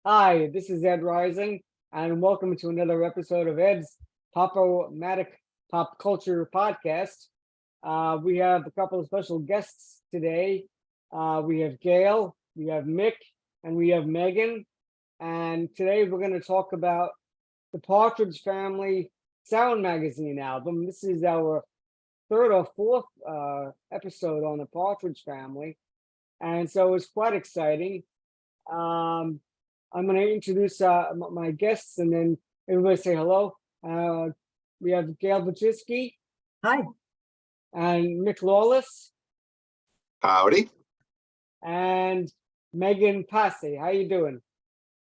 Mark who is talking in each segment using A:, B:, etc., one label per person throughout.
A: Hi, this is Ed Rising, and welcome to another episode of Ed's Matic Pop Culture Podcast. We have a couple of special guests today. We have Gail, we have Mick, and we have Megan. And today we're going to talk about the Partridge Family Sound Magazine album. This is our third or fourth episode on the Partridge Family, and so it's quite exciting. I'm going to introduce my guests, and then everybody say hello. We have Gail Bajkowski.
B: Hi.
A: And Mick Lawless.
C: Howdy.
A: And Megan Paese. How you doing?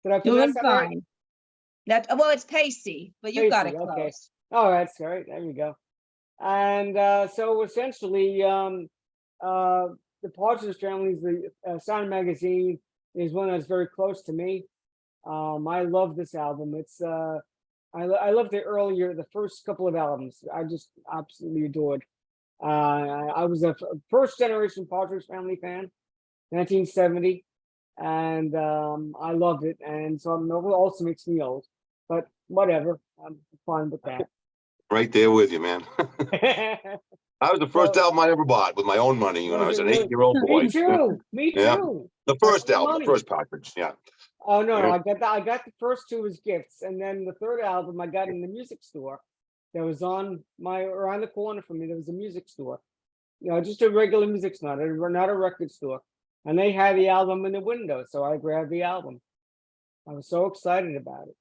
A: Did I
B: Doing
A: pronounce that
B: fine.
A: right?
B: Well, it's Paese, but you got it
A: Paese,
B: close.
A: okay. Oh, that's right. There we go. And so essentially, the Partridge Family, the Sound Magazine, is one that's very close to me. I love this album. It's I loved the first couple of albums. I just absolutely adored. I was a first generation Partridge Family fan, 1970, and I loved it. And so it also makes me old, but whatever, I'm fine with that.
C: Right there with you, man. That was the first album I ever bought with my own money when I was an 8-year-old boy.
A: Me too. Me
C: Yeah.
A: too.
C: The first
A: My
C: album,
A: money.
C: the first Partridge, yeah.
A: Oh no,
C: Yeah.
A: I got the first two as gifts, and then the third album I got in the music store. That was around the corner from me. There was a music store, just a regular music store, not a record store, and they had the album in the window, so I grabbed the album. I was so excited about it.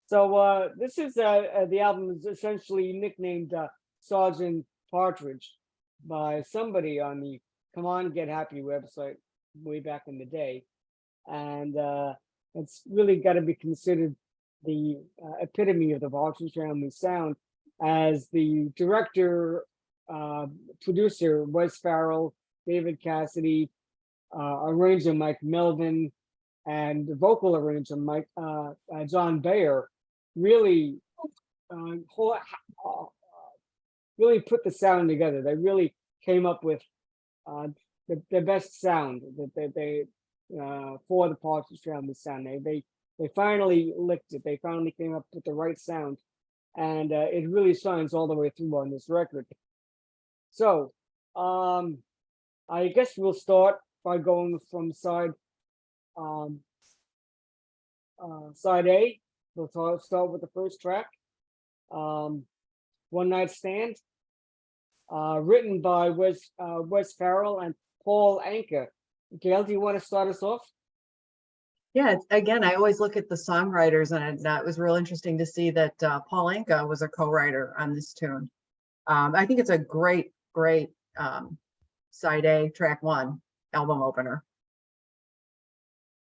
A: So this is the album is essentially nicknamed Sergeant Partridge by somebody on the Come On Get Happy website way back in the day, and it's really got to be considered the epitome of the Partridge Family sound, as the director, producer Wes Farrell, David Cassidy, arranger Mike Melvin, and the vocal arranger John Bayer really really put the sound together. They really came up with the best sound that they for the Partridge Family sound. They finally licked it. They finally came up with the right sound, and it really shines all the way through on this record. So I guess we'll start by going from side A. We'll start with the first track, One Night Stand, written by Wes Farrell and Paul Anka. Gail, do you want to start us off?
D: Yeah, again, I always look at the songwriters, and it was real interesting to see that Paul Anka was a co-writer on this tune. I think it's a great side A, track one, album opener.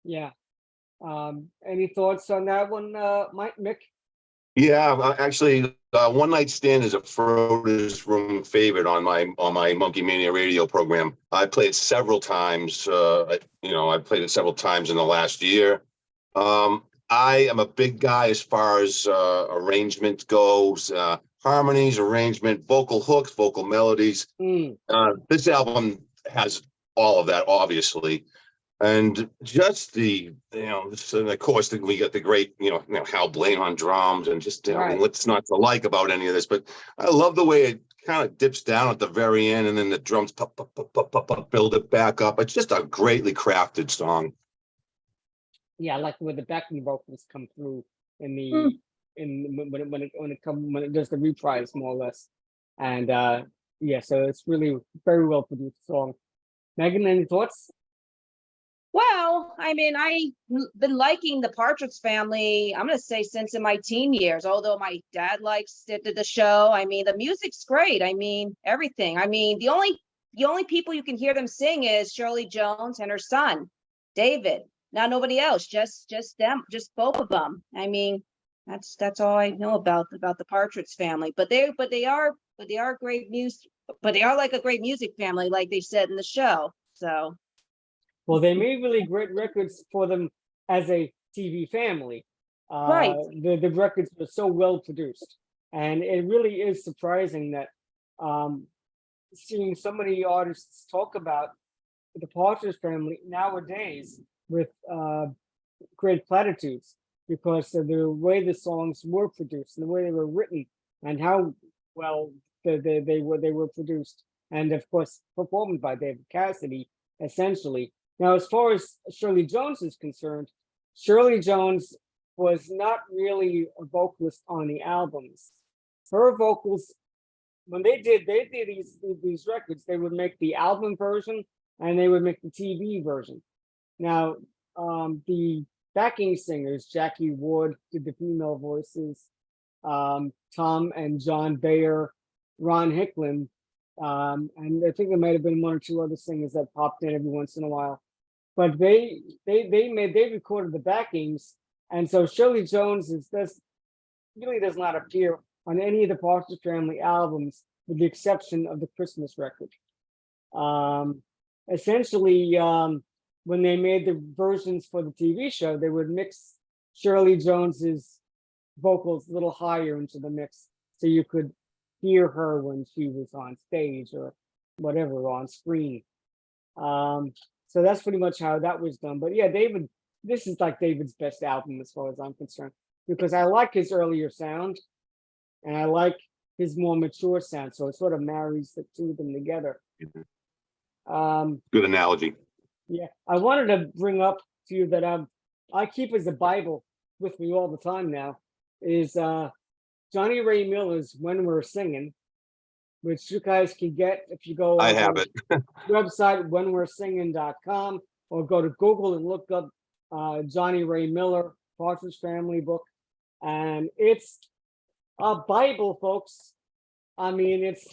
A: Yeah. Any thoughts on that one, Mick?
C: Yeah, actually, One Night Stand is a Froda's Room favorite on my Monkey Mania radio program. I played it several times. I played it several times in the last year. I am a big guy as far as arrangement goes, harmonies, arrangement, vocal hooks, vocal melodies. This album has all of that, obviously. And just and of course, we got the great, Hal Blaine on drums, and just
A: Right.
C: what's not to like about any of this. But I love the way it kind of dips down at the very end, and then the drums pop, pop, pop, pop, pop, pop, build it back up. It's just a greatly crafted song.
A: Yeah, I like where the backing vocals come through in the when it does the reprise, more or less. And so it's really very well produced song. Megan, any thoughts?
B: Well, I mean, I've been liking the Partridge Family, I'm going to say since in my teen years, although my dad likes the show. I mean, the music's great. I mean, everything. I mean, the only people you can hear them sing is Shirley Jones and her son, David. Not nobody else, just them, just both of them. I mean, that's all I know about the Partridge Family. But they are great music, but they are like a great music family, like they said in the show. So.
A: Well, they made really great records for them as a TV family.
B: Right.
A: The records were so well produced, and it really is surprising that seeing so many artists talk about the Partridge Family nowadays with create platitudes because of the way the songs were produced and the way they were written and how well they were produced, and of course performed by David Cassidy essentially. Now, as far as Shirley Jones is concerned, Shirley Jones was not really a vocalist on the albums. Her vocals, when they did these records, they would make the album version and they would make the TV version. Now, the backing singers, Jackie Wood did the female voices, Tom and John Bayer, Ron Hicklin, and I think there might have been one or two other singers that popped in every once in a while. But they recorded the backings, and so Shirley Jones really does not appear on any of the Partridge Family albums, with the exception of the Christmas record. Essentially, when they made the versions for the TV show, they would mix Shirley Jones's vocals a little higher into the mix, so you could hear her when she was on stage or whatever on screen. So that's pretty much how that was done. But yeah, this is like David's best album as far as I'm concerned, because I like his earlier sound and I like his more mature sound. So it sort of marries the two of them together.
C: Good analogy.
A: Yeah, I wanted to bring up to you that I keep as a Bible with me all the time now is Johnny Ray Miller's "When We're Singing," which you guys can get if you go
C: I
A: on
C: have
A: the
C: it.
A: website whenwe'resinging.com or go to Google and look up Johnny Ray Miller Partridge Family book, and it's a Bible, folks. I mean, it's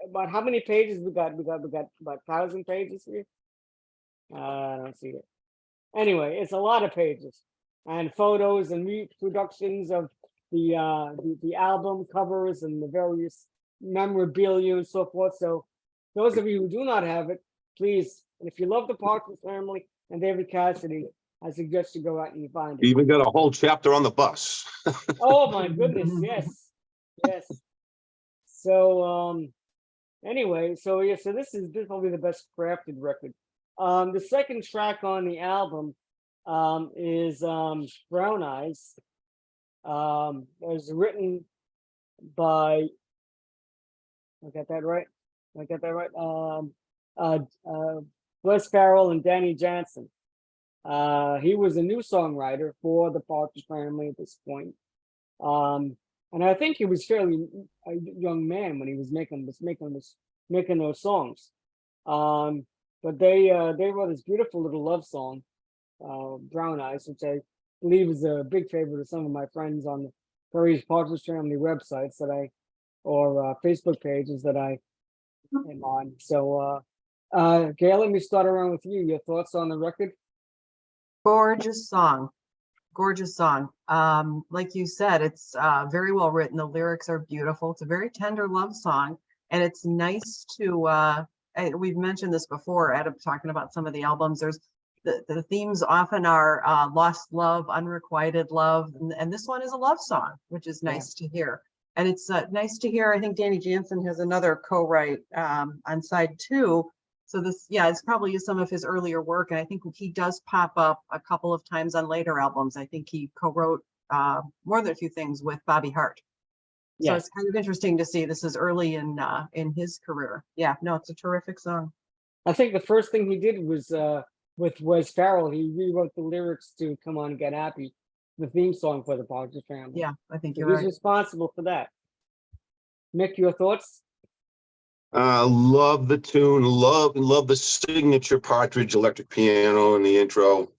A: about how many pages we got? We got about 1,000 pages here. I don't see it. Anyway, it's a lot of pages and photos and reproductions of the album covers and the various memorabilia and so forth. So those of you who do not have it, please, and if you love the Partridge Family and David Cassidy, I suggest you go out and you find it.
C: Even got a whole chapter on the bus.
A: Oh my goodness, yes. So anyway, so yeah, so this is probably the best crafted record. The second track on the album is Brown Eyes. It was written by, I got that right? Wes Farrell and Danny Jansen. He was a new songwriter for the Partridge Family at this point. And I think he was fairly a young man when he was making those songs. But they wrote this beautiful little love song, Brown Eyes, which I believe is a big favorite of some of my friends on the various Partridge Family websites or Facebook pages that I am on. So, Gail, let me start around with you. Your thoughts on the record?
D: Gorgeous song. Gorgeous song. Like you said, it's very well written. The lyrics are beautiful. It's a very tender love song. And it's nice to, we've mentioned this before, Adam, talking about some of the albums. There's the themes often are lost love, unrequited love. And this one is a love song, which is nice to hear. And it's nice to hear. I think Danny Jansen has another co-write on side 2. So this, it's probably some of his earlier work. And I think he does pop up a couple of times on later albums. I think he co-wrote more than a few things with Bobby Hart. So it's kind of interesting to see this is early in his career. Yeah, no, it's a terrific song.
A: I think the first thing he did was with Wes Farrell. He rewrote the lyrics to "Come On Get Happy," the theme song for the Partridge Family.
D: Yeah, I think
A: So
D: you're
A: he's
D: right.
A: responsible for that. Mick, your thoughts?
C: Love the tune. Love the signature Partridge electric piano in the intro.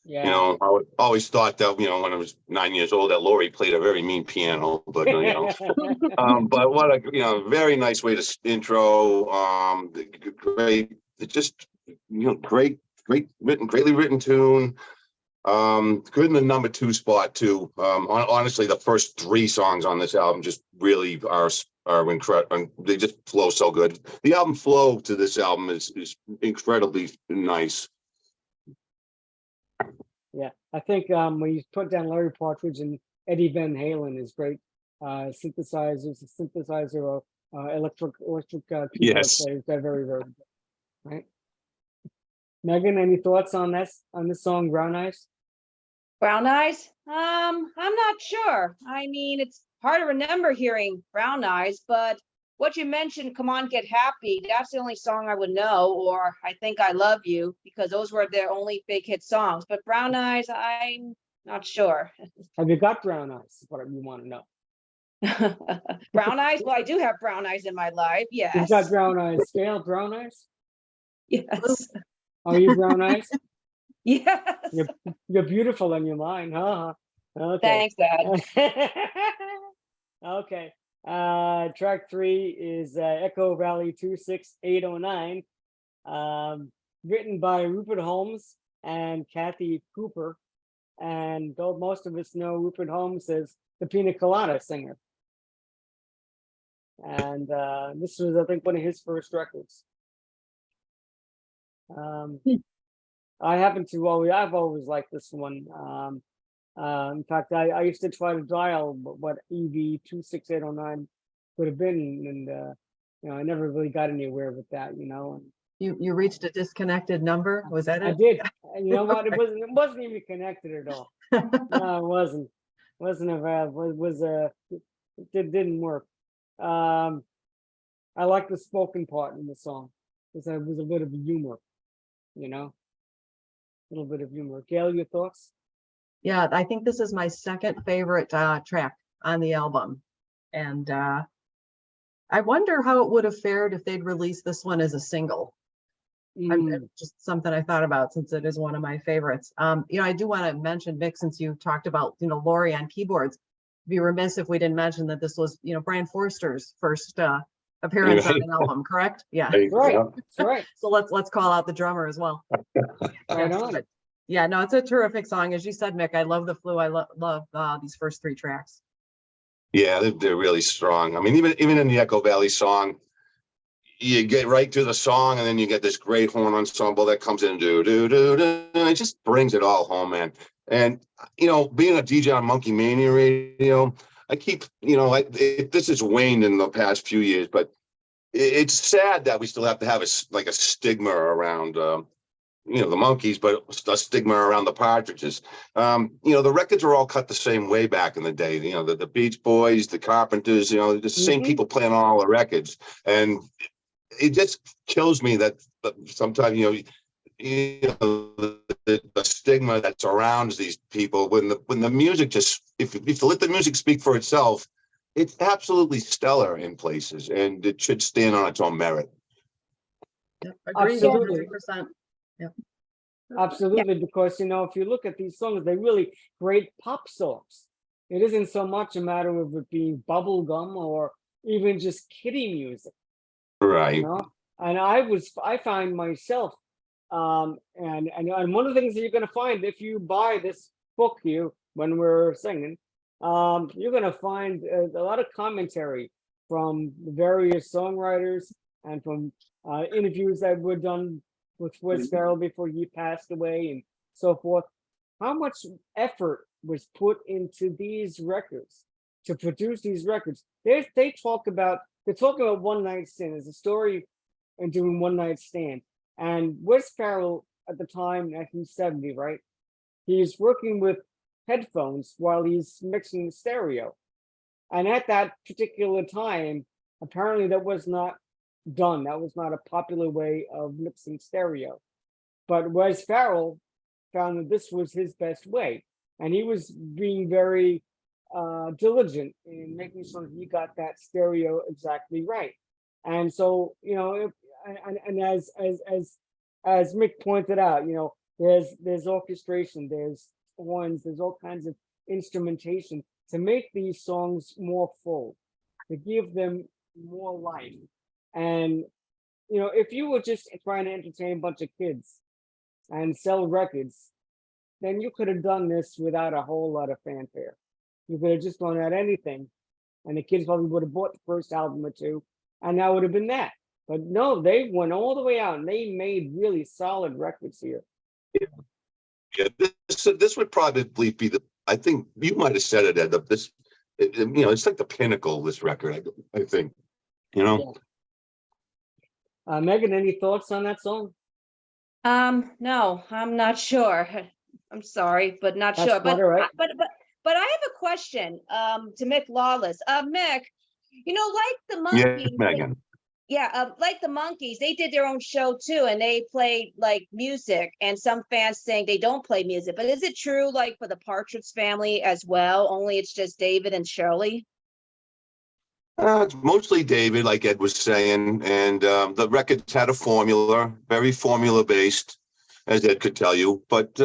A: Yeah.
C: You know, I always thought that, when I was 9 years old, that Laurie played a very mean piano, but but what a very nice way to intro. Great, just greatly written tune. Good in the number 2 spot too. Honestly, the first 3 songs on this album just really are incredible. They just flow so good. The album flow to this album is incredibly nice.
A: Yeah, I think when you put down Larry Partridge and Eddie Van Halen is great. Synthesizer or electric keyboard
C: Yes.
A: players. They're very, very good, right? Megan, any thoughts on this song, Brown Eyes?
B: Brown Eyes? I'm not sure. I mean, it's hard to remember hearing Brown Eyes, but what you mentioned, Come On, Get Happy, that's the only song I would know, or I Think I Love You, because those were their only big hit songs. But Brown Eyes, I'm not sure.
A: Have you got brown eyes? Is what you want to know.
B: Brown eyes? Well, I do have brown eyes in my life.
A: You've
B: Yes.
A: got brown eyes. Gail, brown eyes?
B: Yes.
A: Are you brown eyes?
B: Yes.
A: You're beautiful in your mind, huh? Okay.
B: Thanks, Dad.
A: Okay. Track 3 is Echo Valley 26809. Written by Rupert Holmes and Kathy Cooper. And though most of us know Rupert Holmes as the Pina Colada singer. And this was, I think, one of his first records. I've always liked this one. In fact, I used to try to dial what EV 26809 could have been, and I never really got anywhere with that, And
D: You reached a disconnected number? Was that
A: I
D: it?
A: did. And you know what? It wasn't even connected at all. No, it wasn't. Wasn't a it didn't work. I like the spoken part in the song because there was a bit of humor, a little bit of humor. Gail, your thoughts?
D: Yeah, I think this is my second favorite track on the album. And I wonder how it would have fared if they'd released this one as a single. Just something I thought about since it is one of my favorites. I do want to mention, Mick, since you talked about, Laurie on keyboards, be remiss if we didn't mention that this was, Brian Forster's first appearance on an album, correct? Yeah.
A: Right. That's right.
D: So let's call out the drummer as well.
A: Right
D: Yes,
A: on.
D: but yeah, no, it's a terrific song. As you said, Mick, I love the flu. I love these first 3 tracks.
C: Yeah, they're really strong. I mean, even in the Echo Valley song, you get right to the song, and then you get this great horn ensemble that comes in, do do do do. It just brings it all home, man. And being a DJ on Monkey Mania Radio, I keep, this has waned in the past few years, but it's sad that we still have to have a stigma around, the Monkeys, but a stigma around the Partridges. The records are all cut the same way back in the day. The Beach Boys, the Carpenters, the same people playing all the records, and it just kills me that sometimes the stigma that surrounds these people when the music just if you let the music speak for itself, it's absolutely stellar in places, and it should stand on its own merit.
D: Yep, agreed,
A: Absolutely.
D: 100%. Yep.
A: Absolutely, because if you look at these songs, they're really great pop songs. It isn't so much a matter of it being bubblegum or even just kiddie music.
C: Right.
A: And I find myself, and one of the things that you're going to find if you buy this book here when we're singing, you're going to find a lot of commentary from the various songwriters and from interviews that were done with Wes Farrell before he passed away and so forth. How much effort was put into these records to produce these records? They're talking about One Night Stand as a story and doing One Night Stand. And Wes Farrell at the time, 1970, right? He's working with headphones while he's mixing the stereo. And at that particular time, apparently that was not done. That was not a popular way of mixing stereo. But Wes Farrell found that this was his best way. And he was being very diligent in making sure he got that stereo exactly right. And so, as Mick pointed out, there's orchestration, there's horns, there's all kinds of instrumentation to make these songs more full, to give them more life. And if you were just trying to entertain a bunch of kids and sell records, then you could have done this without a whole lot of fanfare. You could have just gone out anything, and the kids probably would have bought the first album or two, and that would have been that. But no, they went all the way out, and they made really solid records here.
C: Yeah, this would probably be I think you might have said it, Ed. It's like the pinnacle of this record. I think,
A: Megan, any thoughts on that song?
B: No, I'm not sure. I'm sorry, but not
A: That's
B: sure.
A: not all right.
B: But I have a question, to Mick Lawless. Mick, like the
C: Yeah,
B: monkeys,
C: Megan.
B: yeah, like the monkeys, they did their own show too, and they played like music, and some fans saying they don't play music. But is it true, like for the Partridge Family as well? Only it's just David and Shirley?
C: It's mostly David, like Ed was saying, and the records had a formula, very formula based, as Ed could tell you. But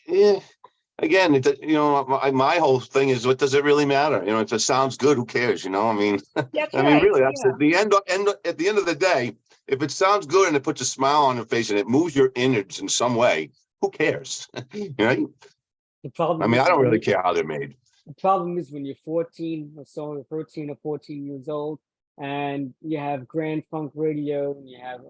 C: yeah, again, my whole thing is, what does it really matter? If it sounds good, who cares? I mean,
B: That's
C: I mean,
B: right.
C: really, that's
B: Yeah.
C: the end. At the end of the day, if it sounds good and it puts a smile on your face and it moves your innards in some way, who cares?
A: The problem
C: I mean,
A: is
C: I don't
A: when
C: really
A: you-
C: care how they're made.
A: The problem is when you're 14 or so, or 13 or 14 years old, and you have Grand Funk Radio, and you have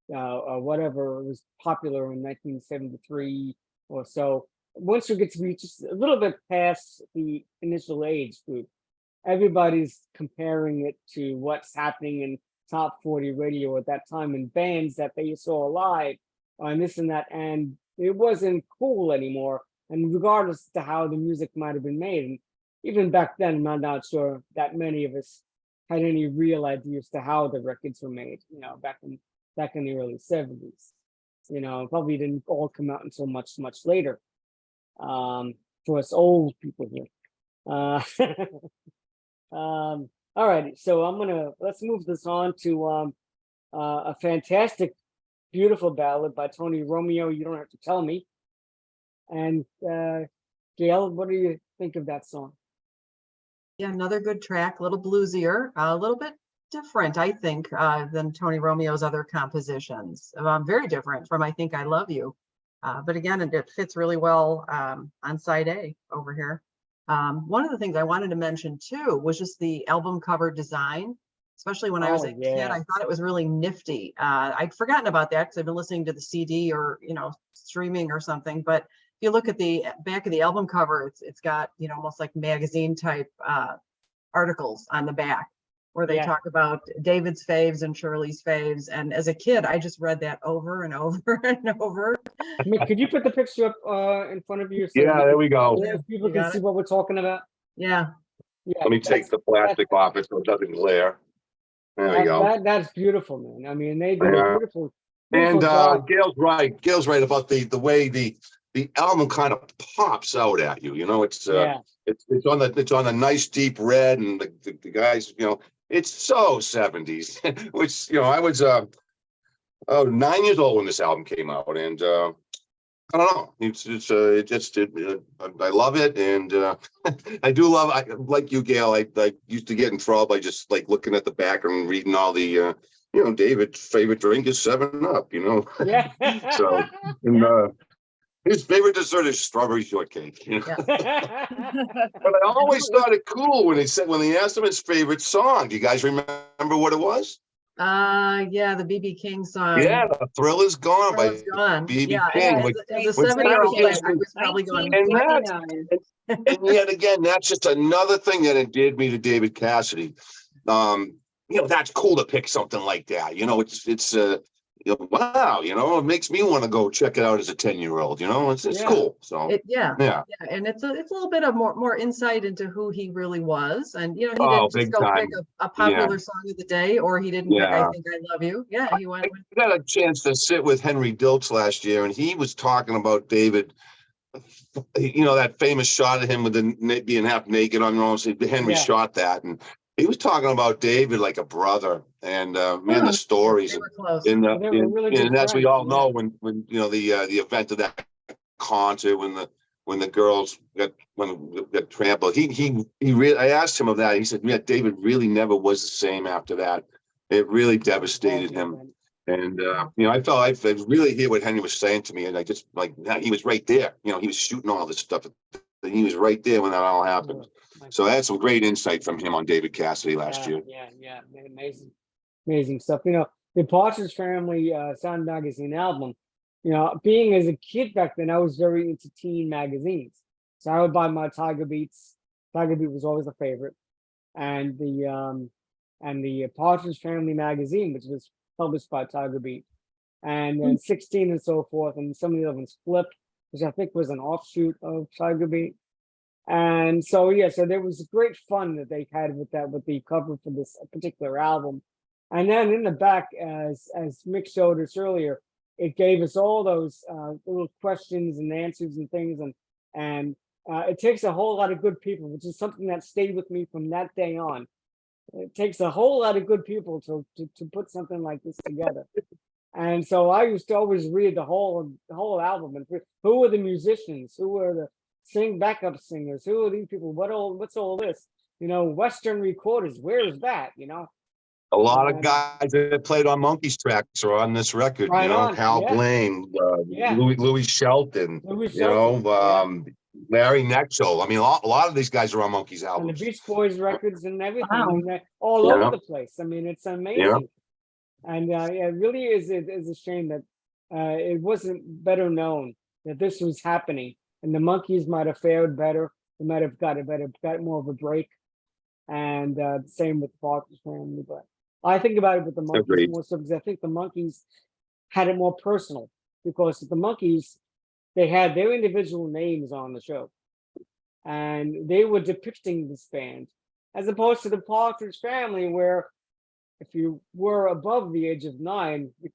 A: whatever was popular in 1973 or so. Once you get to be just a little bit past the initial age group, everybody's comparing it to what's happening in top 40 radio at that time, and bands that they saw live, and this and that, and it wasn't cool anymore. And regardless to how the music might have been made, and even back then, I'm not sure that many of us had any real idea as to how the records were made. Back in the early '70s, probably didn't all come out until much later. For us old people here. All right, so let's move this on to a fantastic, beautiful ballad by Tony Romeo. You don't have to tell me. And Gail, what do you think of that song?
D: Yeah, another good track, a little bluesier, a little bit different, I think, than Tony Romeo's other compositions. Very different from I Think I Love You. But again, it fits really well on side A over here. One of the things I wanted to mention too was just the album cover design, especially when I was a kid. I thought it was really nifty. I'd forgotten about that because I've been listening to the CD or streaming or something. But if you look at the back of the album cover, it's got almost like magazine type articles on the back where they talk about David's faves and Shirley's faves. And as a kid, I just read that over and over and over.
A: Mick, could you put the picture up in front of you? So
C: Yeah, there we go.
A: people can see what we're talking about.
D: Yeah.
C: Let me take the plastic off it so it doesn't glare. There we go.
A: That's beautiful, man. I mean, they did a beautiful
C: And
A: job.
C: Gail's right. Gail's right about the way the album kind of pops out at you. It's on the nice deep red, and the guys, it's so 70s. Which I was 9 years old when this album came out, and I don't know. I love it, and I do love. Like you, Gail. I used to get in trouble by just like looking at the back and reading all the. David's favorite drink is 7-Up.
A: Yeah.
C: So, and his favorite dessert is strawberry shortcake. But I always thought it cool when they asked him his favorite song. Do you guys remember what it was?
D: Yeah, the BB King song.
C: Yeah, The Thrill Is Gone by
D: Gone.
C: BB King.
D: As a 7-year-old, I was probably going.
C: And yet again, that's just another thing that endeared me to David Cassidy. That's cool to pick something like that. It's wow. It makes me want to go check it out as a 10-year-old. It's cool. So
D: and it's a little bit of more insight into who he really was, and he didn't just go pick a popular song of the day, or he didn't pick I Think I Love You. Yeah, he went.
C: I got a chance to sit with Henry Diltz last year, and he was talking about David. That famous shot of him with being half naked on Henry shot that, and he was talking about David like a brother, and man, the stories.
D: They were close.
C: And
A: really
C: as we all know, when the event of that concert, when the girls got trampled, he really. I asked him of that. He said, "Yeah, David really never was the same after that. It really devastated him." And I felt I really hear what Henry was saying to me, and I just he was right there. He was shooting all this stuff. He was right there when that all happened. So I had some great insight from him on David Cassidy last year.
A: Yeah, amazing stuff. The Partridge Family Sound Magazine album. Being as a kid back then, I was very into teen magazines, so I would buy my Tiger Beats. Tiger Beat was always a favorite, and the Partridge Family magazine, which was published by Tiger Beat, and then 16 and so forth, and some of the other ones Flip, which I think was an offshoot of Tiger Beat. And so yeah, so there was great fun that they had with that, with the cover for this particular album. And then in the back, as Mick showed us earlier, it gave us all those little questions and answers and things, and it takes a whole lot of good people, which is something that stayed with me from that day on. It takes a whole lot of good people to put something like this together. And so I used to always read the whole album and who were the musicians, who were the backup singers, who are these people, what's all this? You know, Western recorders, where is that? You know?
C: A lot of guys that played on Monkeys tracks are on this record.
A: Right
C: you know,
A: on,
C: Hal
A: yeah.
C: Blaine,
A: Yeah.
C: Louis Shelton,
A: Louis
C: you know,
A: Shelton,
C: Larry Nexel. I mean, a lot of these guys are on Monkeys
A: and the
C: albums.
A: Beach Boys records and everything. I
B: Wow.
A: mean, they're all
C: Yeah.
A: over the place. I mean, it's amazing. And yeah, it really is a shame that it wasn't better known that this was happening, and the Monkeys might have fared better. They might have got more of a break. And same with the Partridge Family. But I think about it with the Monkeys
C: Agreed.
A: more so because I think the Monkeys had it more personal, because the Monkeys, they had their individual names on the show, and they were depicting this band, as opposed to the Partridge Family, where if you were above the age of 9, you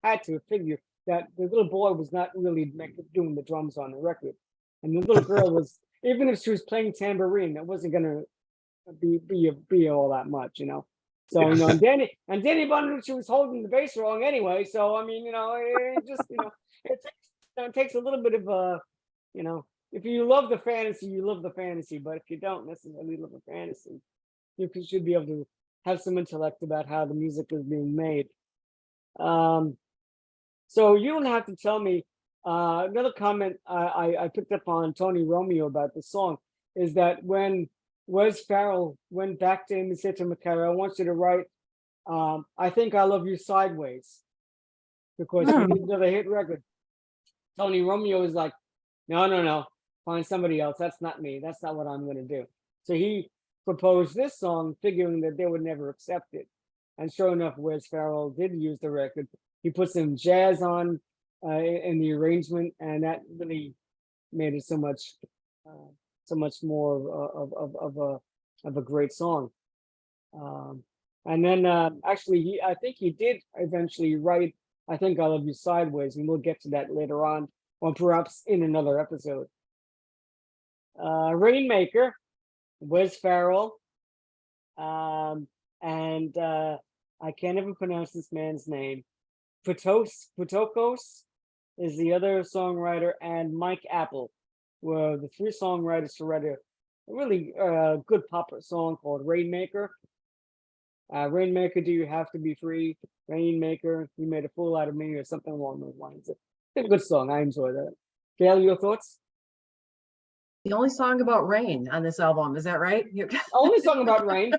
A: had to figure that the little boy was not really doing the drums on the record, and the little girl was, even if she was playing tambourine, that wasn't gonna be all that much, you know. So you know, and Danny Bonaducci was holding the bass wrong anyway. So I mean, you know, it just, you know, it takes a little bit of you know, if you love the fantasy, you love the fantasy. But if you don't necessarily love the fantasy, you should be able to have some intellect about how the music is being made. So you don't have to tell me. Another comment I picked up on Tony Romeo about the song is that when Wes Farrell went back to him and said to McCarry, I want you to write I Think I Love You Sideways, because we need another hit record. Tony Romeo was like, no, find somebody else. That's not me. That's not what I'm going to do. So he proposed this song, figuring that they would never accept it. And sure enough, Wes Farrell did use the record. He put some jazz on in the arrangement, and that really made it so much more of a great song. And then actually, I think he did eventually write I Think I Love You Sideways, and we'll get to that later on, or perhaps in another episode. Rainmaker, Wes Farrell, and I can't even pronounce this man's name. Putokos is the other songwriter, and Mike Apple were the 3 songwriters to write a really good pop song called Rainmaker. Rainmaker, do you have to be free? Rainmaker, you made a fool out of me, or something along those lines. It's a good song. I enjoy that. Gail, your thoughts?
D: The only song about rain on this album, is that right?
A: Only song about rain.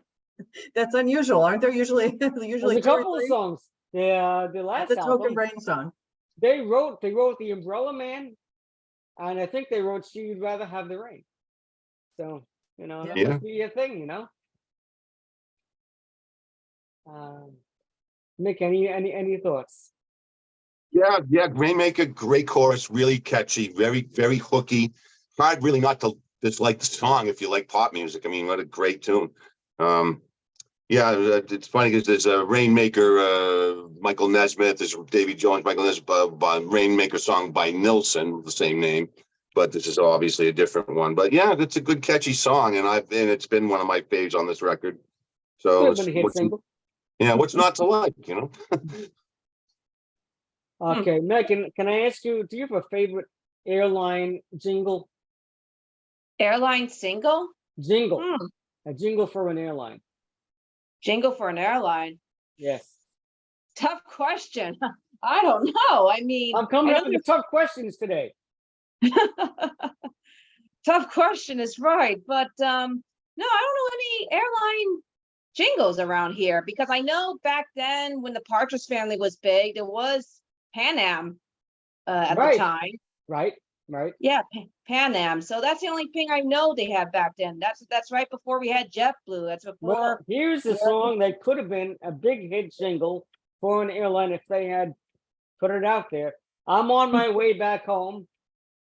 D: That's unusual. Aren't there usually
A: There's
D: usually
A: a couple of songs. The last
D: the token
A: album,
D: rain song?
A: they wrote The Umbrella Man, and I think they wrote She'd Rather Have the Rain. So, you know, that must be a thing, you know. Mick, any thoughts?
C: Yeah, Rainmaker, great chorus, really catchy, very, very hooky. Hard really not to dislike the song if you like pop music. I mean, what a great tune. Yeah, it's funny because there's a Rainmaker, Michael Nesmith, there's Davy Jones, Michael Nesmith, Rainmaker song by Nilsson, the same name, but this is obviously a different one. But yeah, it's a good catchy song, and it's been one of my faves on this record. So
A: Could have been a hit single.
C: Yeah, what's not to like, you know?
A: Okay, Megan, can I ask you, do you have a favorite airline jingle?
B: Airline single?
A: Jingle. A jingle for an airline.
B: Jingle for an airline?
A: Yes.
B: Tough question. I don't know. I mean,
A: I'm coming up with tough questions today.
B: Tough question is right, but no, I don't know any airline jingles around here, because I know back then when the Partridge Family was big, there was Pan Am at the time.
A: Right.
B: Yeah, Pan Am. So that's the only thing I know they had back then. That's right before we had JetBlue. That's before.
A: Well, here's a song that could have been a big hit jingle for an airline if they had put it out there. I'm on my way back home.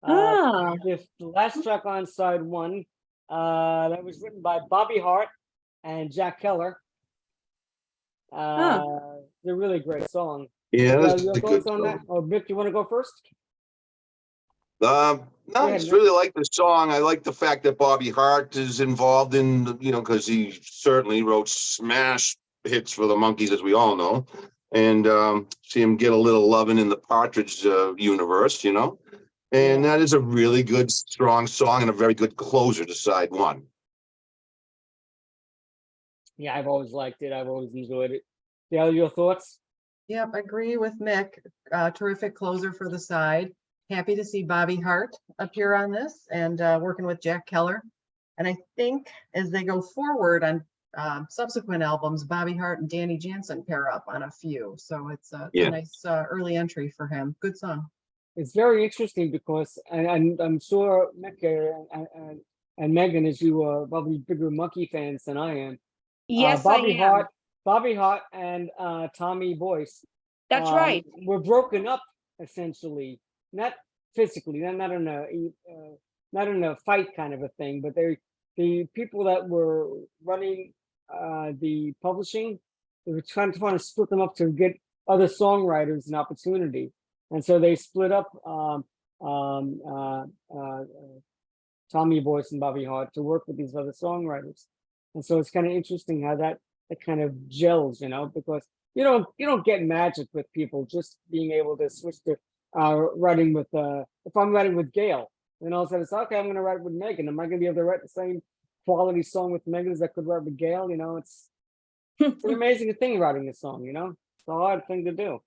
B: Ah,
A: The last track on side one, that was written by Bobby Hart and Jack Keller. It's a really great song.
C: Yeah,
A: Yeah,
C: that's
A: your
C: a good
A: thoughts on that?
C: song.
A: Oh, Mick, you want to go first?
C: No, I
A: ahead,
C: just
A: Nick.
C: really like the song. I like the fact that Bobby Hart is involved in, because he certainly wrote smash hits for the Monkees, as we all know. And see him get a little loving in the Partridge universe, And
A: Yeah.
C: that is a really good, strong song and a very good closer to side one.
A: Yeah, I've always liked it. I've always enjoyed it. Dale, your thoughts?
D: Yep, agree with Mick. Terrific closer for the side. Happy to see Bobby Hart appear on this and working with Jack Keller. And I think as they go forward on subsequent albums, Bobby Hart and Danny Jansen pair up on a few. So it's a
C: Yeah.
D: nice early entry for him. Good song.
A: It's very interesting because, and I'm sure Mecca and Megan, as you are probably bigger Monkey fans than I am.
B: yes,
A: Bobby
B: I am.
A: Hart, and Tommy Boyce.
B: That's right.
A: Were broken up essentially, not physically, not in a fight kind of a thing, but the people that were running the publishing, they were trying to split them up to get other songwriters an opportunity. And so they split up Tommy Boyce and Bobby Hart to work with these other songwriters. And so it's kind of interesting how that kind of gels, because you don't get magic with people just being able to switch to writing with if I'm writing with Gail, then all of a sudden it's okay, I'm gonna write with Megan. Am I gonna be able to write the same quality song with Megan as I could write with Gail? It's an amazing thing writing a song, it's a hard thing to do.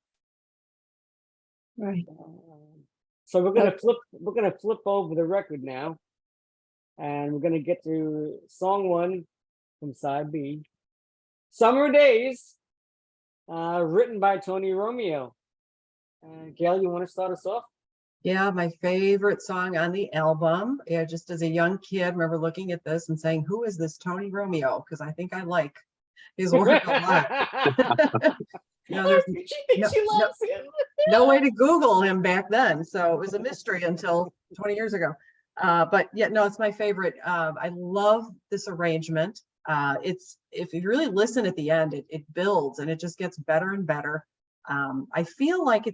B: Right.
A: So we're gonna flip over the record now, and we're gonna get to song one from side B, "Summer Days," written by Tony Romeo. Gail, you want to start us off?
D: Yeah, my favorite song on the album. Yeah, just as a young kid, remember looking at this and saying, "Who is this Tony Romeo?" Because I think I like his work a lot. There's
A: She thinks she loves him.
D: no way to Google him back then, so it was a mystery until 20 years ago. But yeah, no, it's my favorite. I love this arrangement. It's, if you really listen at the end, it builds and it just gets better and better. I feel like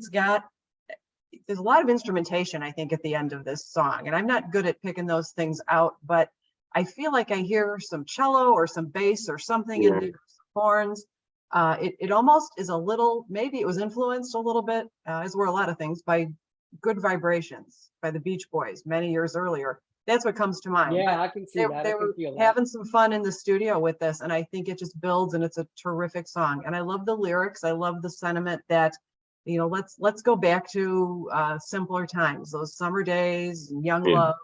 D: there's a lot of instrumentation, I think, at the end of this song, and I'm not good at picking those things out, but I feel like I hear some cello or some bass or something in there, some horns. It almost is a little, maybe it was influenced a little bit, as were a lot of things, by Good Vibrations by the Beach Boys many years earlier. That's what comes to mind.
A: Yeah,
D: But
A: I can see that.
D: they
A: I
D: were
A: can feel that.
D: having some fun in the studio with this, and I think it just builds, and it's a terrific song. And I love the lyrics. I love the sentiment that, let's go back to simpler times, those summer days, and young love.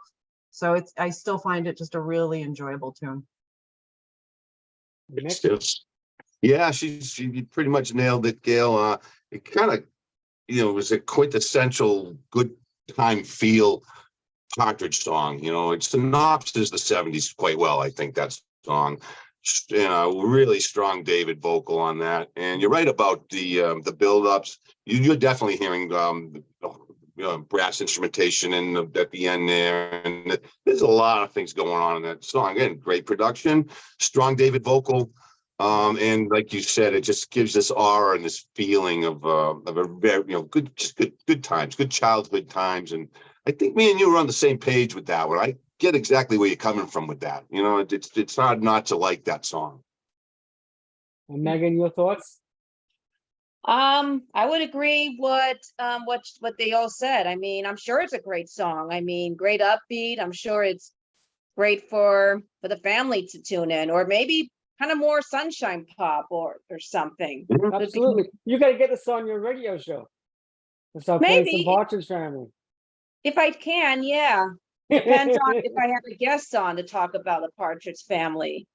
D: So I still find it just a really enjoyable tune.
C: Yeah, she pretty much nailed it, Gail. It kind of, was a quintessential good time feel Partridge song. It synopses the 70s quite well, I think, that song. Really strong David vocal on that. And you're right about the build-ups. You're definitely hearing brass instrumentation at the end there. And there's a lot of things going on in that song. Again, great production, strong David vocal. And like you said, it just gives this aura and this feeling of a very, good times, good childhood times. And I think me and you were on the same page with that one. I get exactly where you're coming from with that. It's hard not to like that song.
A: And Megan, your thoughts?
B: I would agree what they all said. I mean, I'm sure it's a great song. I mean, great upbeat. I'm sure it's great for the family to tune in, or maybe kind of more sunshine pop or something.
A: Absolutely. You got to get this on your radio show. So playing some
B: Maybe.
A: Partridge Family.
B: If I can, yeah. Depends on if I have a guest on to talk about the Partridge Family.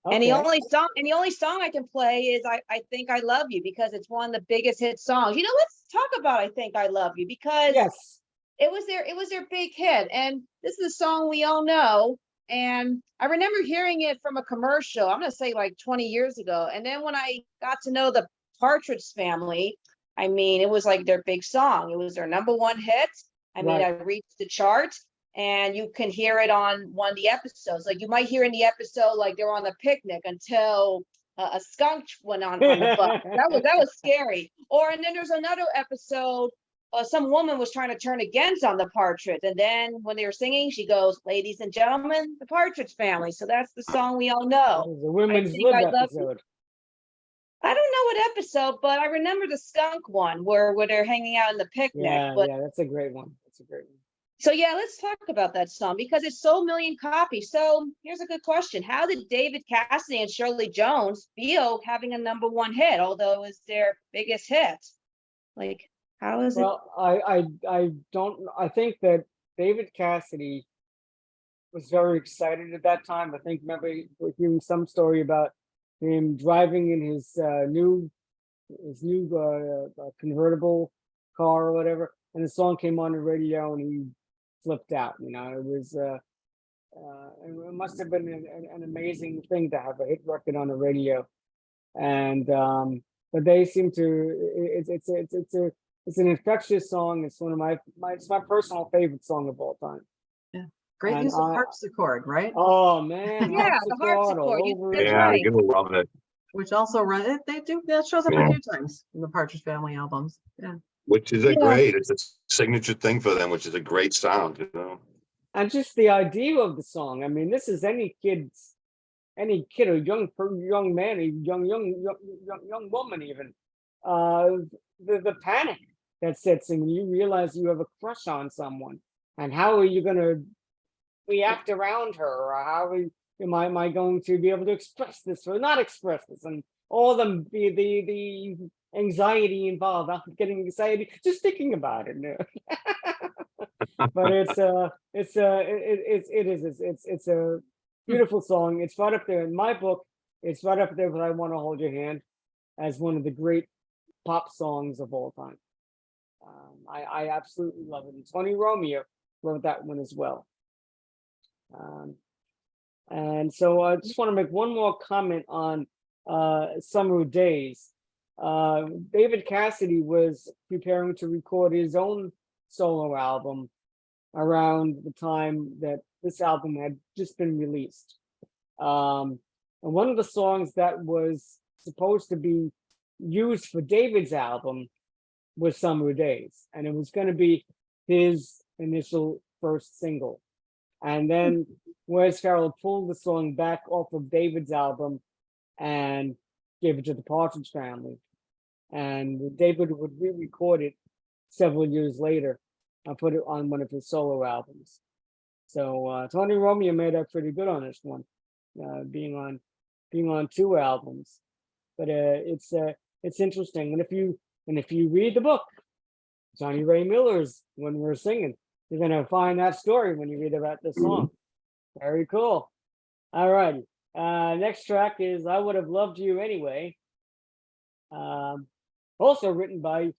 B: And the only song I can play is I Think I Love You, because it's one of the biggest hit songs. Let's talk about I Think I Love You, because
A: yes,
B: it was their big hit, and this is a song we all know. And I remember hearing it from a commercial, I'm gonna say like 20 years ago. And then when I got to know the Partridge Family, I mean, it was like their big song. It was their #1 hit. I mean,
A: Right.
B: I reached the charts, and you can hear it on one of the episodes. Like you might hear in the episode, like they're on a picnic until a skunk went on from the bus. That was scary. Or and then there's another episode. Some woman was trying to turn against on the Partridge, and then when they were singing, she goes, "Ladies and gentlemen, the Partridge Family." So that's the song we all
A: It
B: know.
A: was a women's
B: Think
A: lib
B: I Love You.
A: episode.
B: I don't know what episode, but I remember the skunk one where they're hanging out in the picnic.
A: Yeah,
B: But
A: yeah, that's a great one. That's a great one.
B: so yeah, let's talk about that song because it sold million copies. So here's a good question: how did David Cassidy and Shirley Jones feel having a #1 hit, although it was their biggest hit? Like, how is it?
A: Well, I don't, I think that David Cassidy was very excited at that time. I think, remember hearing some story about him driving in his new convertible car or whatever, and the song came on the radio and he flipped out. You know, it was it must have been an amazing thing to have a hit record on the radio. And but they seem to, it's an infectious song. It's one of it's my personal favorite song of all time.
D: Great
A: And
D: use of
A: I-
D: harpsichord, right?
A: Oh man,
B: Yeah, the harpsichord,
A: all
B: you-
A: over
B: that's
A: it.
C: Yeah,
B: right.
C: you're gonna love it.
D: Which also run, they do, that shows up
C: Yeah.
D: a few times in the Partridge Family albums. Yeah.
C: Which is a
B: Yeah.
C: great, it's a signature thing for them, which is a great sound, you know.
A: And just the idea of the song. I mean, this is any kid or young man, or young woman even. The panic that sets in when you realize you have a crush on someone, and how are you going to react around her, or how am I going to be able to express this or not express this, and all the anxiety involved. I'm getting anxiety just thinking about it. But it's a beautiful song. It's right up there in my book. It's right up there with "I Want to Hold Your Hand" as one of the great pop songs of all time. I absolutely love it. And Tony Romeo wrote that one as well. And so I just want to make one more comment on Summer Days. David Cassidy was preparing to record his own solo album around the time that this album had just been released. And one of the songs that was supposed to be used for David's album was Summer Days, and it was going to be his initial first single. And then Wes Farrell pulled the song back off of David's album and gave it to the Partridge Family. And David would re-record it several years later and put it on one of his solo albums. So Tony Romeo made up pretty good on this one, being on 2 albums. But it's interesting. And if you read the book, Johnny Ray Miller's "When We're Singing," you're gonna find that story when you read about this song. Very cool. All righty. Next track is "I Would Have Loved You Anyway." Also written by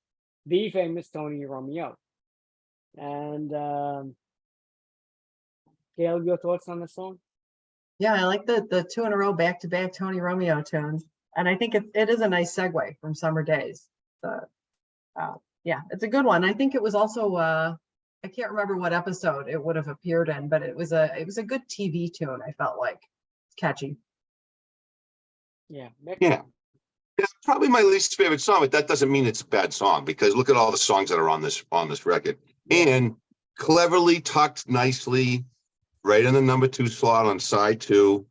A: the famous Tony Romeo. And Gail, your thoughts on the song?
D: Yeah, I like the 2 in a row back-to-back Tony Romeo tunes. And I think it is a nice segue from Summer Days. Yeah, it's a good one. I think it was also I can't remember what episode it would have appeared in, but it was a good TV tune, I felt like. It's catchy.
A: Yeah. Mick?
C: Yeah. It's probably my least favorite song, but that doesn't mean it's a bad song, because look at all the songs that are on this record. And cleverly tucked nicely right in the #2 slot on side 2.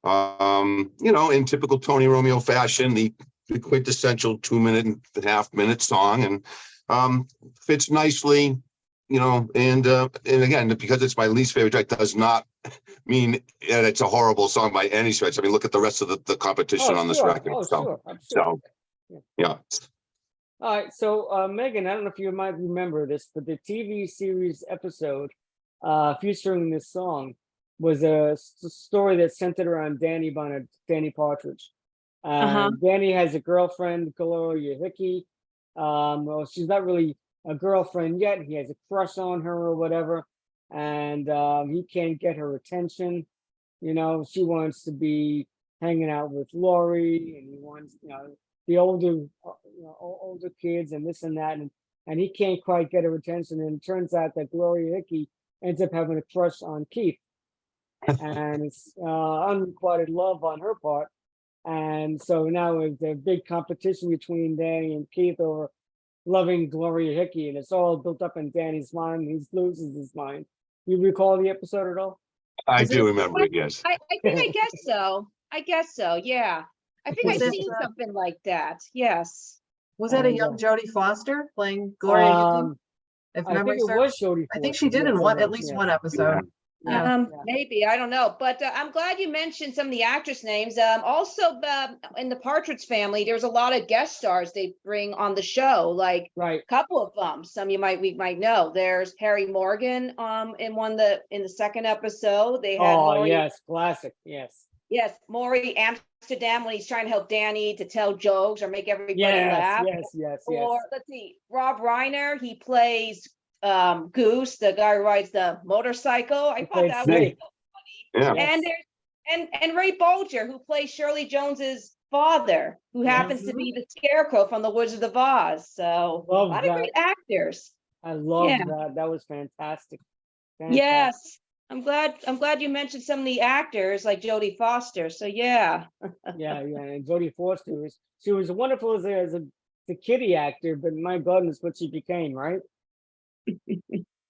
C: You know, in typical Tony Romeo fashion, the quintessential 2.5-minute song, and fits nicely, you know, and again, because it's my least favorite track does not mean that it's a horrible song by any stretch. I mean, look at the rest of the competition on this
A: sure.
C: record.
A: Oh,
C: So,
A: sure. I'm sure.
C: so yeah.
A: All right, so Megan, I don't know if you might remember this, but the TV series episode featuring this song was a story that centered around Danny Partridge. Danny has a girlfriend, Gloria Hickey. Well, she's not really a girlfriend yet. He has a crush on her or whatever, and he can't get her attention. You know, she wants to be hanging out with Lori, and he wants, you know, the older, older kids and this and that, and he can't quite get her attention. And it turns out that Gloria Hickey ends up having a crush on Keith, and it's unrequited love on her part. And so now it's a big competition between Danny and Keith over loving Gloria Hickey, and it's all built up in Danny's mind. He loses his mind. You recall the episode at all?
C: I
D: Is
C: do
D: it-
C: remember it, yes.
B: I think I guess so. I guess so. Yeah. I think
D: Was
B: I've
D: it,
B: seen something like that. Yes.
D: Was that a
A: And,
D: young Jodie Foster playing Gloria Hickey? If
A: I
D: memory
A: think it
D: serves?
A: was Jodie.
D: I think
A: Foster.
D: she did in
A: Yes, it
D: one, at
A: was,
D: least
A: yes.
D: one episode. Yeah.
A: Yeah.
B: Maybe, I don't know, but I'm glad you mentioned some of the actress names. Also, in the Partridge Family, there's a lot of guest stars they bring on the show, like
A: Right.
B: a couple of them. Some we might know. There's Harry Morgan in the second episode. They had
A: Oh,
B: Maury,
A: yes, classic. Yes.
B: yes, Maury Amsterdam when he's trying to help Danny to tell jokes or make everybody
A: Yes,
B: laugh.
A: yes, yes, yes.
B: Or let's see, Rob Reiner, he plays Goose, the guy who rides the motorcycle. I
A: He
B: thought
A: played
B: that was
A: Snake.
C: Yeah.
A: Yes.
B: and there's Ray Bolger, who plays Shirley Jones's father, who happens to be the Scarecrow from the Wizard of Oz. So
A: Love
B: a lot
A: that.
B: of great actors.
A: I loved
B: Yeah.
A: that. That was fantastic.
B: Yes. I'm glad you mentioned some of the actors like Jodie Foster. So yeah.
A: Yeah, yeah. And Jodie Foster she was wonderful as a kitty actor, but my goodness, what she became, right?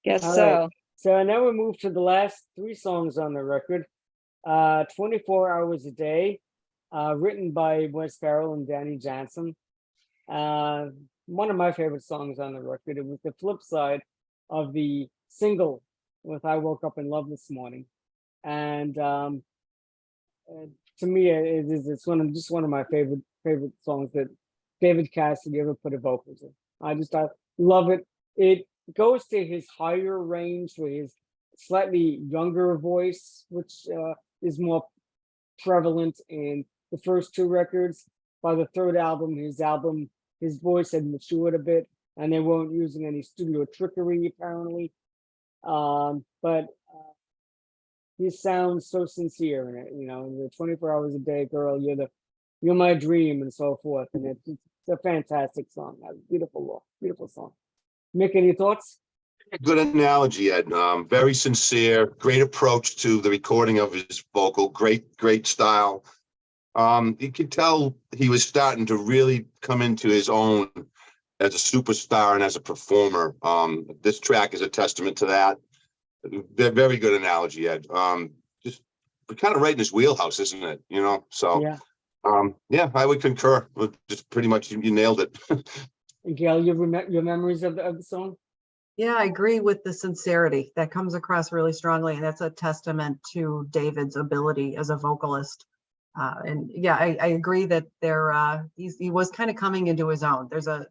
B: Guess
A: All
B: so.
A: right. So now we move to the last three songs on the record. 24 Hours a Day, written by Wes Farrell and Danny Johnson. One of my favorite songs on the record. It was the flip side of the single with I Woke Up in Love This Morning. And to me, it's one of my favorite songs that David Cassidy ever put a vocals in. I love it. It goes to his higher range with his slightly younger voice, which is more prevalent in the first two records. By the third album, his voice had matured a bit, and they weren't using any studio trickery apparently. But he sounds so sincere in it, in the 24 hours a day, girl, you're my dream, and so forth. And it's a fantastic song. A beautiful song. Mick, any thoughts?
C: Good analogy, Ed. Very sincere, great approach to the recording of his vocal, great style. You could tell he was starting to really come into his own as a superstar and as a performer. This track is a testament to that. Very good analogy, Ed. Just kind of right in his wheelhouse, isn't it? So
A: Yeah.
C: I would concur. Just pretty much you nailed it.
A: And Gail, your memories of the song?
D: Yeah, I agree with the sincerity that comes across really strongly, and that's a testament to David's ability as a vocalist. And yeah, I agree that he was kind of coming into his own. There's a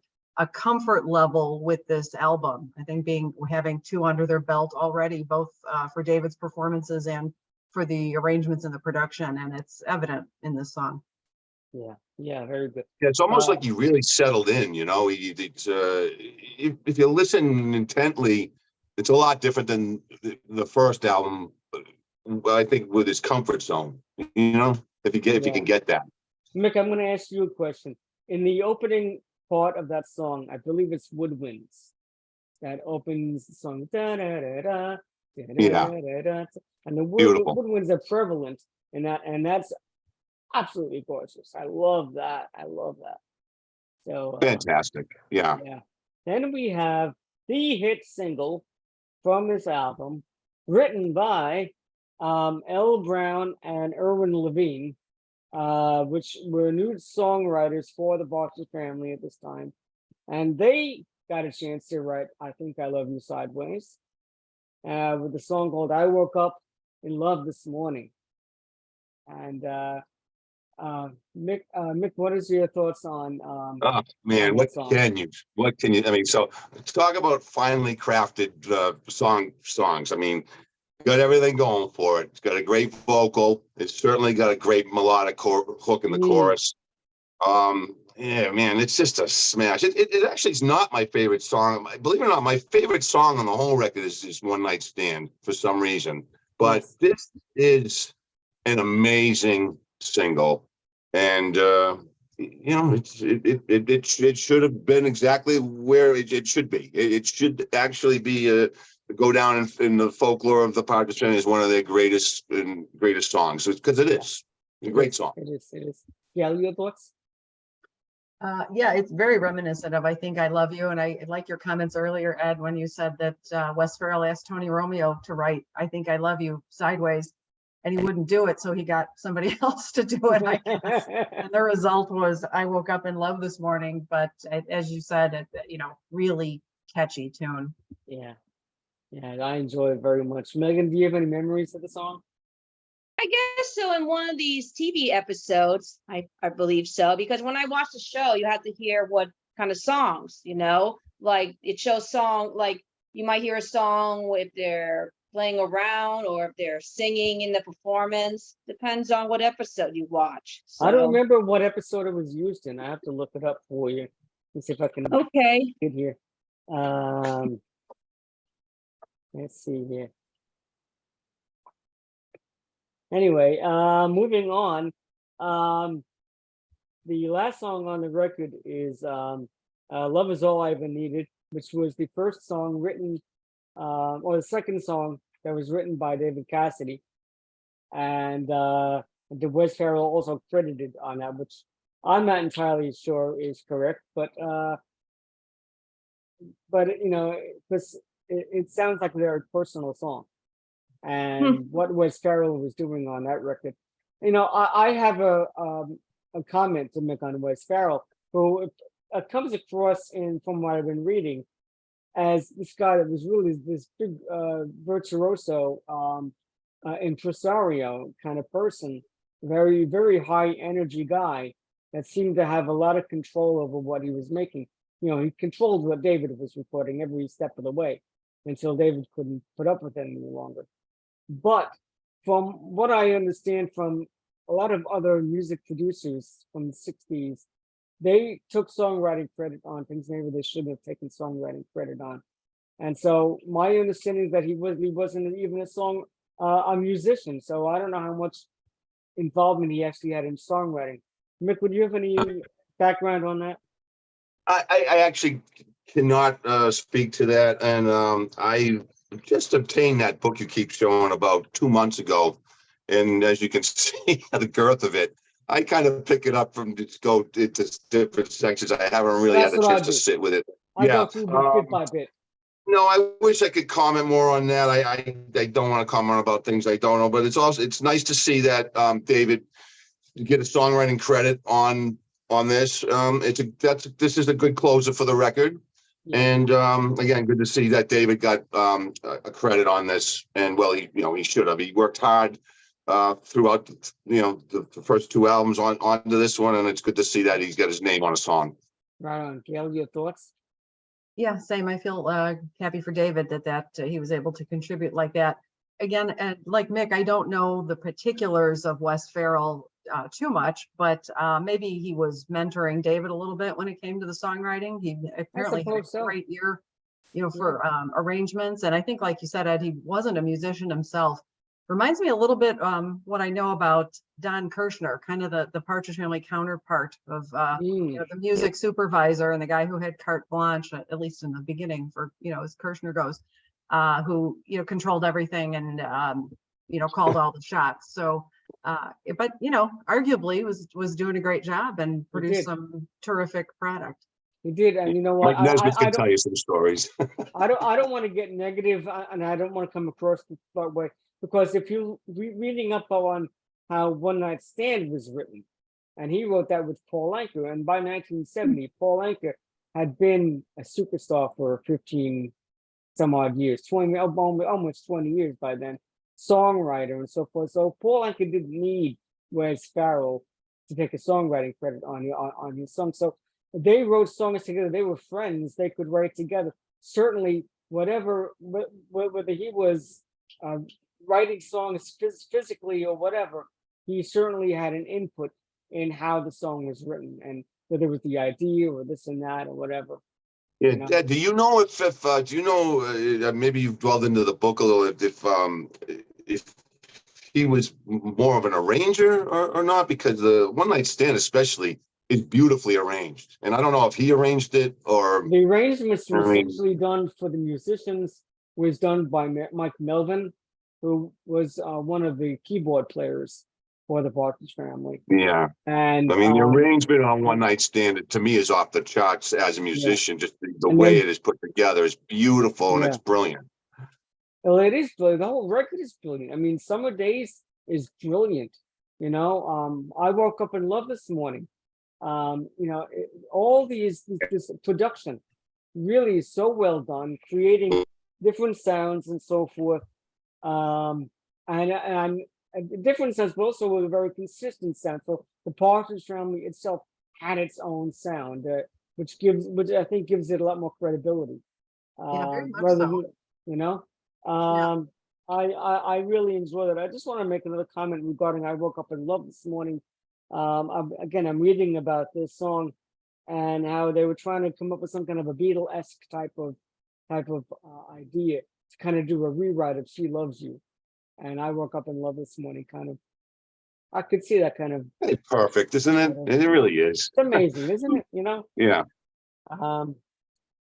D: comfort level with this album. I think having two under their belt already, both for David's performances and for the arrangements and the production, and it's evident in this song.
A: Yeah, very good.
C: Yeah, it's almost like you really settled in, if you listen intently, it's a lot different than the first album. I think with his comfort zone, if you can get that.
A: Mick, I'm going to ask you a question. In the opening part of that song, I believe it's Woodwinds that opens the song. Da, da, da, da, da, da, da, and the
C: Beautiful.
A: woodwinds are prevalent in that, and that's absolutely gorgeous. I love that. So
C: Fantastic. Yeah.
A: yeah. Then we have the hit single from this album, written by L. Brown and Irwin Levine, which were new songwriters for the Partridge Family at this time, and they got a chance to write "I Think I Love You Sideways" with a song called "I Woke Up in Love This Morning." And Mick, what is your thoughts on?
C: Oh man,
A: on
C: what
A: that song?
C: can you? I mean, so talk about finely crafted songs. I mean, got everything going for it. It's got a great vocal. It's certainly got a great melodic hook in the chorus. Yeah, man, it's just a smash. It actually is not my favorite song. Believe it or not, my favorite song on the whole record is "One Night Stand" for some reason. But
A: Yes.
C: this is an amazing single, and it should have been exactly where it should be. It should actually be go down in the folklore of the Partridge Family as one of their greatest songs, because it is a great song.
A: It is. It is. Gail, your thoughts?
D: Yeah, it's very reminiscent of I Think I Love You. And I like your comments earlier, Ed, when you said that Wes Farrell asked Tony Romeo to write I Think I Love You sideways, and he wouldn't do it. So he got somebody else to do it, I guess. And the result was I Woke Up in Love This Morning. But as you said, really catchy tune.
A: Yeah. Yeah, I enjoy it very much. Megan, do you have any memories of the song?
B: I guess so. In one of these TV episodes, I believe so, because when I watched the show, you have to hear what kind of songs, like it shows like you might hear a song if they're playing around or if they're singing in the performance. Depends on what episode you watch.
A: I don't
B: So,
A: remember what episode it was used in. I have to look it up for you and see if I can
B: okay.
A: get here. Let's see here. Anyway, moving on. The last song on the record is Love Is All I Ever Needed, which was the first song written, or the second song that was written by David Cassidy. And the Wes Farrell also credited on that, which I'm not entirely sure is correct, but because it sounds like they're a personal song. And what Wes Farrell was doing on that record. I have a comment to make on Wes Farrell, who comes across from what I've been reading as this guy that was really this big virtuoso impresario kind of person, very, very high energy guy that seemed to have a lot of control over what he was making. He controlled what David was recording every step of the way until David couldn't put up with it any longer. But from what I understand from a lot of other music producers from the 60s, they took songwriting credit on things maybe they shouldn't have taken songwriting credit on. And so my understanding is that he wasn't even a musician. So I don't know how much involvement he actually had in songwriting. Mick, would you have any background on that?
C: I actually cannot speak to that, and I just obtained that book you keep showing about 2 months ago, and as you can see the girth of it, I kind of pick it up from just go into different sections. I haven't really had a chance to sit with it.
A: I go through bit by bit.
C: No, I wish I could comment more on that. I don't want to comment about things I don't know, but it's nice to see that David get a songwriting credit on this. This is a good closer for the record. Yeah. And again, good to see that David got a credit on this. And well, he should have. He worked hard throughout the first two albums onto this one, and it's good to see that he's got his name on a song.
A: Right on. Gail, your thoughts?
D: Yeah, same. I feel happy for David that he was able to contribute like that. Again, like Mick, I don't know the particulars of Wes Farrell too much, but maybe he was mentoring David a little bit when it came to the songwriting. He apparently had a great ear, for arrangements. And I think, like you said, Ed, he wasn't a musician himself. Reminds me a little bit what I know about Don Kirshner, kind of the Partridge Family counterpart of the music supervisor and the guy who had carte blanche, at least in the beginning, for as Kirshner goes, who controlled everything and called all the shots. So, but arguably was doing a great job and produced some terrific product.
A: He did, and you know what?
C: Mike Nesbitt can tell you some stories.
A: I don't want to get negative, and I don't want to come across that way. Because if you reading up on how One Night Stand was written, and he wrote that with Paul Anka, and by 1970, Paul Anka had been a superstar for 15 some odd years, almost 20 years by then, songwriter and so forth. So Paul Anka didn't need Wes Farrell to take a songwriting credit on his song. So they wrote songs together. They were friends. They could write together. Certainly, whether he was writing songs physically or whatever, he certainly had an input in how the song was written, and whether it was the idea or this and that or whatever.
C: Yeah, Dad, do you know if do you know maybe you've dwelled into the book a little, if he was more of an arranger or not? Because the One Night Stand especially is beautifully arranged. And I don't know if he arranged it or,
A: The arrangements were
C: I mean-
A: essentially done for the musicians, was done by Mike Melvin, who was one of the keyboard players for the Partridge Family.
C: yeah.
A: And
C: I mean, the arrangement on One Night Stand, to me, is off the charts as a musician. Just the
A: And
C: way
A: then-
C: it is put together is beautiful and it's brilliant.
A: well, it is brilliant. The whole record is brilliant. I mean, Summer Days is brilliant. You know, I woke up in love this morning. You know, all this production really is so well done, creating different sounds and so forth. And different sounds, but also with a very consistent sound. So the Partridge Family itself had its own sound, which I think gives it a lot more credibility.
D: Yeah, very much
A: Rather
D: so.
A: than, you know,
D: Yeah.
A: I really enjoy that. I just want to make another comment regarding I Woke Up in Love this morning. I'm reading about this song and how they were trying to come up with some kind of a Beatle-esque type of idea to kind of do a rewrite of She Loves You. And I Woke Up in Love this morning, kind of, I could see that kind of,
C: It's perfect, isn't it? It really is.
A: it's amazing, isn't it? You know?
C: Yeah.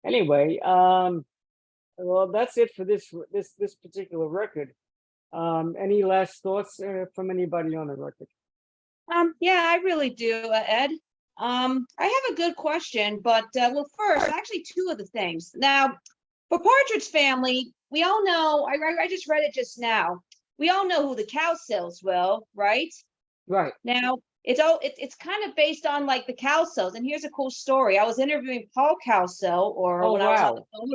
A: Anyway, well, that's it for this particular record. Any last thoughts from anybody on the record?
B: Yeah, I really do, Ed. I have a good question, but well, first, actually, two of the things. Now, for Partridge Family, we all know. I just read it just now. We all know who the Cowsills will, right?
A: Right.
B: Now, it's kind of based on like the Cowsills. And here's a cool story. I was interviewing Paul Cowsill, or
A: Oh,
B: when I was on
A: wow.
B: the phone.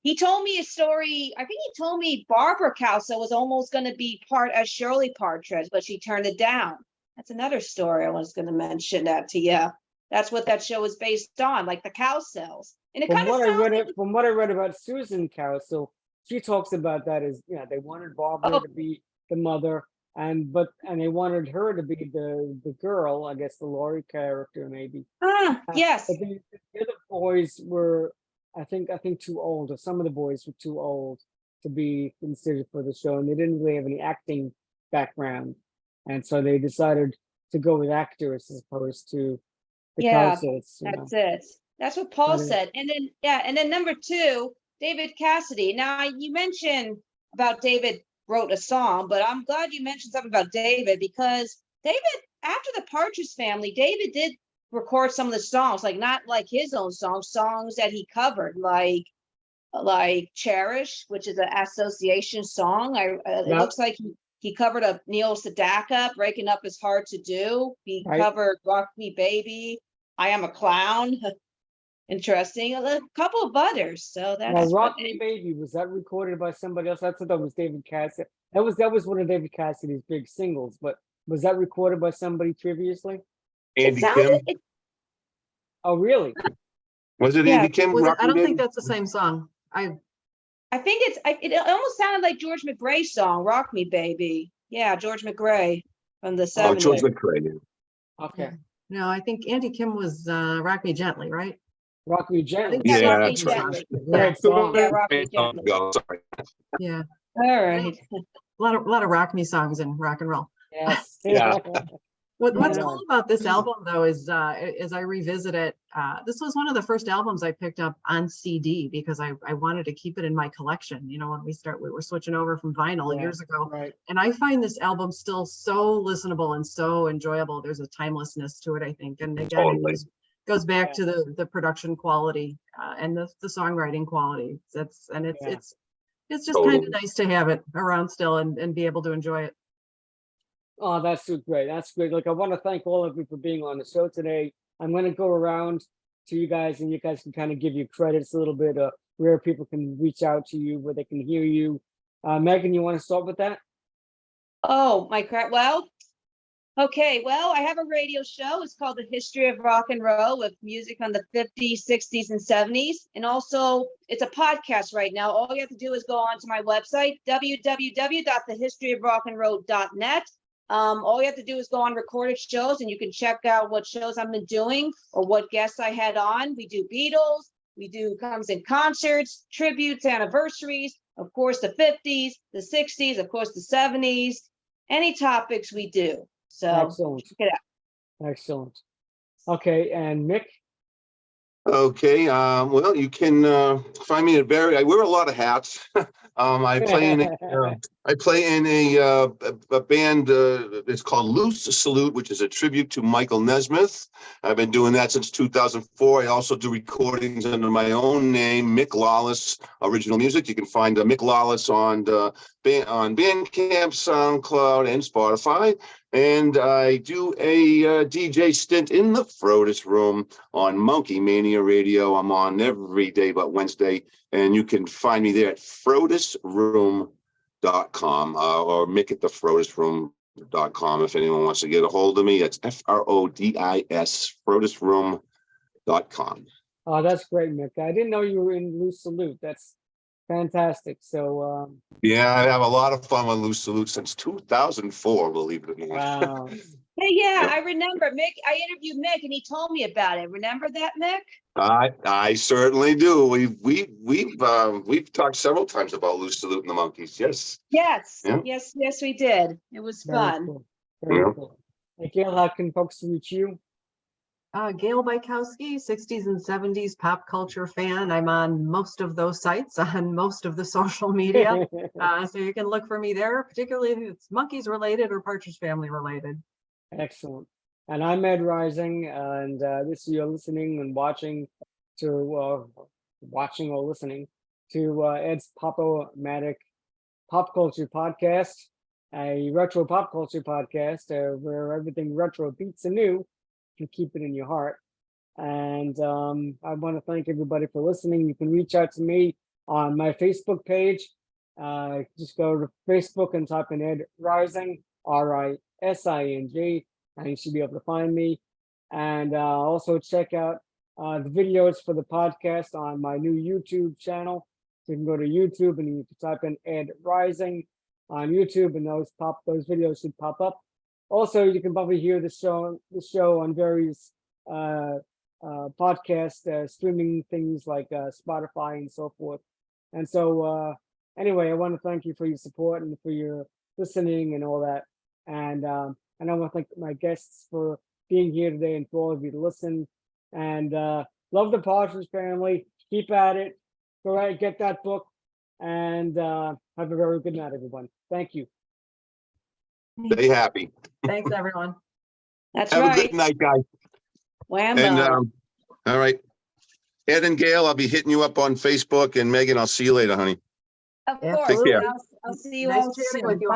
B: He told me a story. I think he told me Barbara Cowsill was almost going to be part as Shirley Partridge, but she turned it down. That's another story I was going to mention that to you. That's what that show is based on, like the Cowsills. And it
A: From
B: kind of
A: what I
B: sounds
A: read,
B: like
A: from what I read about Susan Carousel, she talks about that as, you know, they wanted Barbara to be the mother, and they wanted her to be the girl, I guess the Laurie character maybe.
B: yes.
A: But the other boys were, I think too old, or some of the boys were too old to be considered for the show, and they didn't really have any acting background, and so they decided to go with actors as opposed to the
B: Yeah,
A: Cowsills. You know?
B: That's it. That's what Paul
A: But,
B: said. And then, and then number two, David Cassidy. Now, you mentioned about David wrote a song, but I'm glad you mentioned something about David, because David, after the Partridge Family, David did record some of the songs, like not like his own songs that he covered, like Cherish, which is an association song. It
A: Yeah.
B: looks like he covered a Neil Sedaka, Breaking Up Is Hard to Do. He
A: Right.
B: covered Rock Me Baby, I Am a Clown. Interesting. A couple of others. So
A: Now,
B: that's
A: Rock Me Baby, was that recorded by somebody else? I thought that was David Cassidy. That was one of David Cassidy's big singles, but was that recorded by somebody previously?
C: Andy Kim.
A: Oh, really?
C: Was it
B: Yeah,
C: Andy Kim?
D: Was it, I
C: Rocky
D: don't
C: Baby?
D: think that's the same song.
B: I think it almost sounded like George McRae's song, Rock Me Baby. Yeah, George McRae from the
C: Oh,
B: 70s.
C: George McRae. Yeah.
A: Okay.
D: No, I think Andy Kim was Rock Me Gently, right?
A: Rock Me Gently.
B: Yeah,
C: Yeah,
B: Rock Me
C: that's right.
B: Gently.
A: Great song.
B: Yeah, Rock Me Gently.
C: Sorry.
D: Yeah.
B: All right.
D: A lot of rock me songs in rock and roll.
A: Yes.
C: Yeah.
D: What's
A: Yeah.
D: cool about this album though is as I revisit it, this was one of the first albums I picked up on CD because I wanted to keep it in my collection. You know, when we were switching over from vinyl
A: Yeah,
D: years ago.
A: Right.
D: And I find this album still so listenable and so enjoyable. There's a timelessness to it, I think. And again,
C: Totally.
D: it goes back
A: Yeah.
D: to the production quality and the songwriting quality. It's
A: Yeah.
D: just kind
C: Totally.
D: of nice to have it around still and be able to enjoy it.
A: Oh, that's so great. That's great. Like, I want to thank all of you for being on the show today. I'm going to go around to you guys, and you guys can kind of give you credits a little bit, where people can reach out to you, where they can hear you. Megan, you want to start with that?
B: Oh, my crap. Well, okay. Well, I have a radio show. It's called The History of Rock and Roll, with music on the 50s, 60s, and 70s. And also, it's a podcast right now. All you have to do is go onto my website, www.thehistoryofrockandroll.net. All you have to do is go on recorded shows, and you can check out what shows I've been doing or what guests I had on. We do Beatles, we do comes in concerts, tributes, anniversaries, of course, the 50s, the 60s, of course, the 70s, any topics we do. So
A: Excellent.
B: check it out.
A: Excellent. Okay, and Mick?
C: Okay, well, you can find me at I wear a lot of hats. I play in a band. It's called Loose Salute, which is a tribute to Michael Nesmith. I've been doing that since 2004. I also do recordings under my own name, Mick Lawless Original Music. You can find Mick Lawless on Bandcamp, SoundCloud, and Spotify. And I do a DJ stint in the Frodis Room on Monkey Mania Radio. I'm on every day but Wednesday, and you can find me there at frodisroom.com or Mick at the frodisroom.com if anyone wants to get a hold of me. That's FRODIS, frodisroom.com.
A: Oh, that's great, Mick. I didn't know you were in Loose Salute. That's fantastic. So,
C: Yeah, I have a lot of fun with Loose Salute since 2004, believe it or not.
A: wow.
B: Hey, yeah,
C: Yep.
B: I remember Mick. I interviewed Mick and he told me about it. Remember that, Mick?
C: I certainly do. We've talked several times about Loose Salute and the Monkeys. Yes.
B: Yes,
C: Yeah.
B: yes, we did. It was
A: Very
B: fun.
A: cool. Very
C: Yeah.
A: cool. Hey, Gail, how can folks reach you?
D: Gail Bajkowski, 60s and 70s pop culture fan. I'm on most of those sites, on most of the social media. So you can look for me there, particularly if it's Monkeys related or Partridge Family related.
A: Excellent. And I'm Ed Rising, and this you're listening and watching to watching or listening to Ed's Pop-O-Matic Pop Culture Podcast, a retro pop culture podcast where everything retro beats anew. You keep it in your heart. And I want to thank everybody for listening. You can reach out to me on my Facebook page. Just go to Facebook and type in Ed Rising, RISING, and you should be able to find me. And also check out the videos for the podcast on my new YouTube channel. So you can go to YouTube and you can type in Ed Rising on YouTube, and those videos should pop up. Also, you can probably hear the show on various podcast streaming things like Spotify and so forth. And so anyway, I want to thank you for your support and for your listening and all that. And I want to thank my guests for being here today and for all of you to listen. And love the Partridge Family. Keep at it. Go ahead, get that book, and have a very good night, everyone. Thank you.
C: Stay happy.
D: Thanks, everyone.
B: That's
C: Have a
B: right.
C: good night, guys.
B: Whammo.
C: And all right. Ed and Gail, I'll be hitting you up on Facebook, and Megan, I'll see you later, honey.
B: Of
D: Yeah,
B: course.
C: take care.
B: I'll see you
D: Nice
B: all
D: chatting
B: soon.
D: with you.
B: Bye.